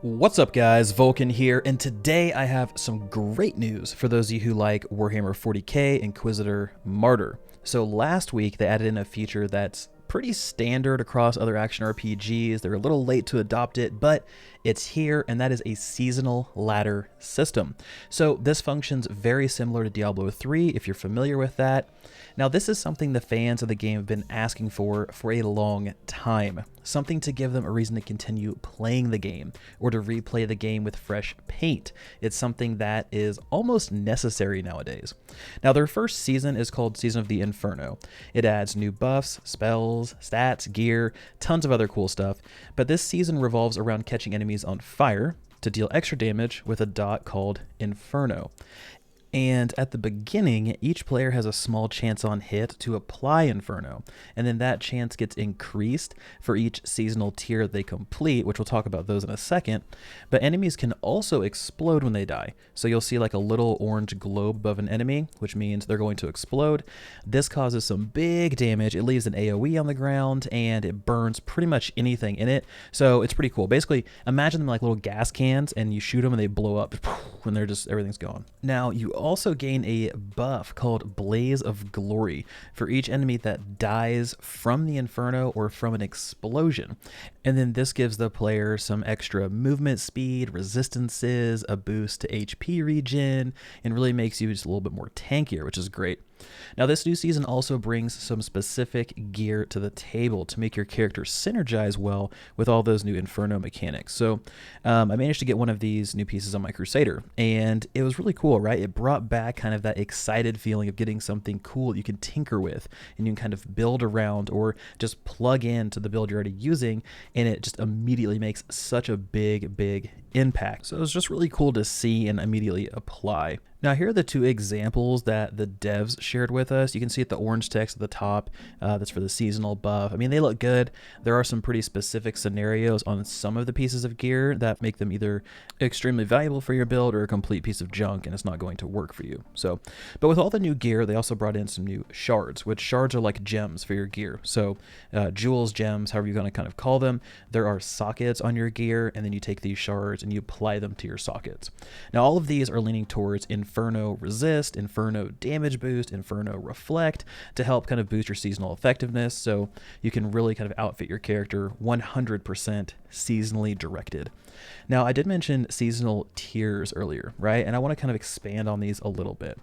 What's up guys, Vulkan here, and today I have some great news for those of you who like Warhammer 40k Inquisitor Martyr. So last week they added in a feature that's pretty standard across other action RPGs. They're a little late to adopt it, but it's here, and that is a seasonal ladder system. So this functions very similar to Diablo 3, if you're familiar with that. Now this is something the fans of the game have been asking for a long time. Something to give them a reason to continue playing the game, or to replay the game with fresh paint. It's something that is almost necessary nowadays. Now their first season is called Season of the Inferno. It adds new buffs, spells, stats, gear, tons of other cool stuff, but this season revolves around catching enemies on fire to deal extra damage with a dot called Inferno. And at the beginning, each player has a small chance on hit to apply Inferno, and then that chance gets increased for each seasonal tier they complete, which we'll talk about those in a second. But enemies can also explode when they die. So you'll see like a little orange globe above an enemy, which means they're going to explode. This causes some big damage. It leaves an AoE on the ground, and it burns pretty much anything in it. So it's pretty cool. Basically, imagine them like little gas cans, and you shoot them and they blow up when they're just, everything's gone. Now, you also gain a buff called Blaze of Glory for each enemy that dies from the Inferno or from an explosion. And then this gives the player some extra movement speed, resistances, a boost to HP regen, and really makes you just a little bit more tankier, which is great. Now this new season also brings some specific gear to the table to make your character synergize well with all those new Inferno mechanics. So I managed to get one of these new pieces on my Crusader, and it was really cool, right? It brought back kind of that excited feeling of getting something cool you can tinker with, and you can kind of build around or just plug into the build you're already using, and it just immediately makes such a big impact. So it was just really cool to see and immediately apply. Now here are the two examples that the devs shared with us. You can see at the orange text at the top, that's for the seasonal buff. I mean, they look good. There are some pretty specific scenarios on some of the pieces of gear that make them either extremely valuable for your build or a complete piece of junk and it's not going to work for you. So, but with all the new gear, they also brought in some new shards, which shards are like gems for your gear. So jewels, gems, however you're going to kind of call them, there are sockets on your gear, and then you take these shards and you apply them to your sockets. Now all of these are leaning towards Inferno Resist, Inferno Damage Boost, Inferno Reflect to help kind of boost your seasonal effectiveness, so you can really kind of outfit your character 100% seasonally directed. Now I did mention seasonal tiers earlier, right? And I want to kind of expand on these a little bit.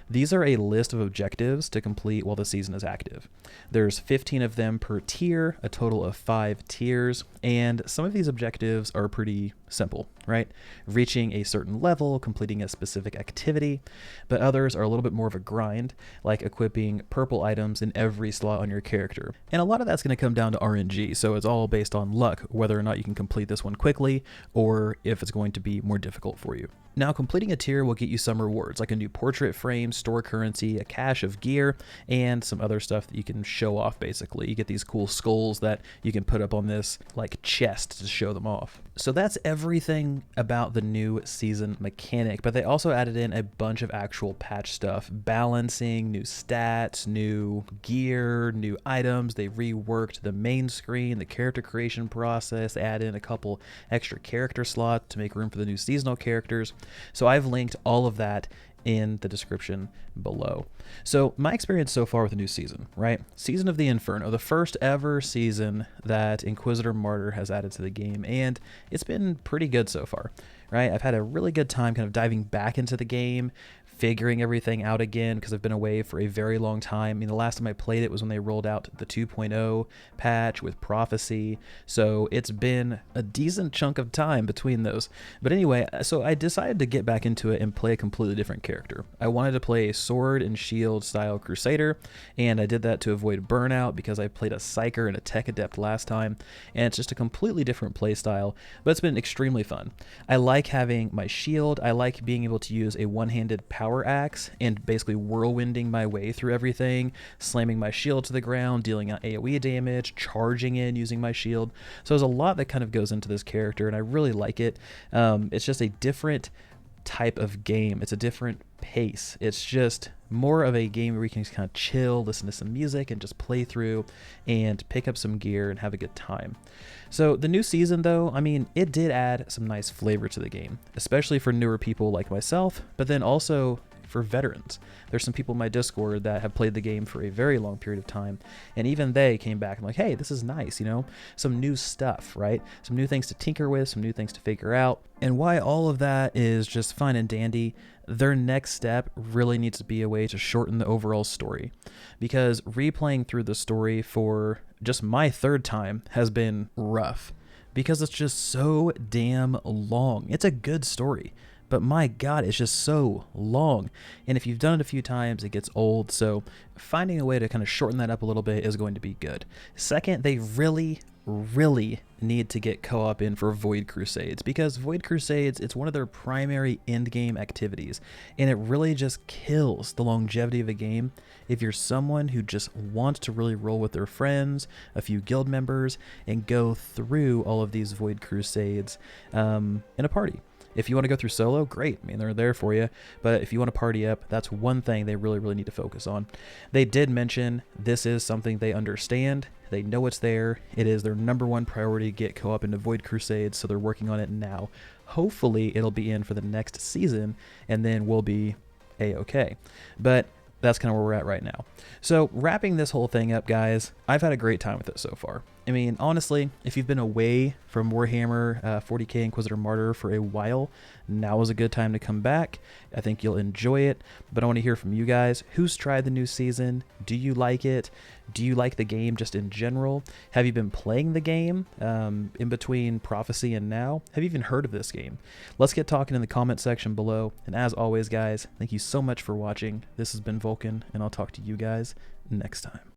These are a list of objectives to complete while the season is active. There's 15 of them per tier, a total of 5 tiers, and some of these objectives are pretty simple, right? Reaching a certain level, completing a specific activity, but others are a little bit more of a grind, like equipping purple items in every slot on your character. And a lot of that's going to come down to RNG, so it's all based on luck, whether or not you can complete this one quickly, or if it's going to be more difficult for you. Now, completing a tier will get you some rewards, like a new portrait frame, store currency, a cache of gear, and some other stuff that you can show off, basically. You get these cool skulls that you can put up on this, like, chest to show them off. So that's everything about the new season mechanic, but they also added in a bunch of actual patch stuff, balancing, new stats, new gear, new items. They reworked the main screen, the character creation process, they added in a couple extra character slots to make room for the new seasonal characters. So I've linked all of that in the description below. So my experience so far with the new season, right? Season of the Inferno, the first ever season that Inquisitor Martyr has added to the game, and it's been pretty good so far, right? I've had a really good time kind of diving back into the game, figuring everything out again, because I've been away for a very long time. I mean, the last time I played it was when they rolled out the 2.0 patch with Prophecy, so it's been a decent chunk of time between those. But anyway, so I decided to get back into it and play a completely different character. I wanted to play a sword and shield style Crusader, and I did that to avoid burnout because I played a Psyker and a Tech Adept last time, and it's just a completely different play style, but it's been extremely fun. I like having my shield. I like being able to use a one-handed power axe and basically whirlwinding my way through everything, slamming my shield to the ground, dealing out AoE damage, charging in using my shield. So there's a lot that kind of goes into this character, and I really like it. It's just a different type of game. It's a different pace. It's just more of a game where you can just kind of chill, listen to some music, and just play through and pick up some gear and have a good time. So the new season, though, I mean, it did add some nice flavor to the game, especially for newer people like myself, but then also for veterans. There's some people in my Discord that have played the game for a very long period of time, and even they came back and like, hey, this is nice, you know, some new stuff, right? Some new things to tinker with, some new things to figure out. And why all of that is just fine and dandy, their next step really needs to be a way to shorten the overall story, because replaying through the story for just my third time has been rough, because it's just so damn long. It's a good story, but my God, it's just so long. And if you've done it a few times, it gets old. So finding a way to kind of shorten that up a little bit is going to be good. Second, they really need to get co-op in for Void Crusades, because Void Crusades, it's one of their primary end-game activities, and it really just kills the longevity of a game if you're someone who just wants to really roll with their friends, a few guild members, and go through all of these Void Crusades in a party. If you want to go through solo, great. I mean, they're there for you. But if you want to party up, that's one thing they really need to focus on. They did mention this is something they understand. They know it's there. It is their #1 priority to get co-op into Void Crusades, so they're working on it now. Hopefully, it'll be in for the next season, and then we'll be A-okay. But that's kind of where we're at right now. So wrapping this whole thing up, guys, I've had a great time with it so far. I mean, honestly, if you've been away from Warhammer 40k Inquisitor Martyr for a while, now is a good time to come back. I think you'll enjoy it, but I want to hear from you guys. Who's tried the new season? Do you like it? Do you like the game just in general? Have you been playing the game in between Prophecy and now? Have you even heard of this game? Let's get talking in the comment section below. And as always, guys, thank you so much for watching. This has been Vulkan, and I'll talk to you guys next time.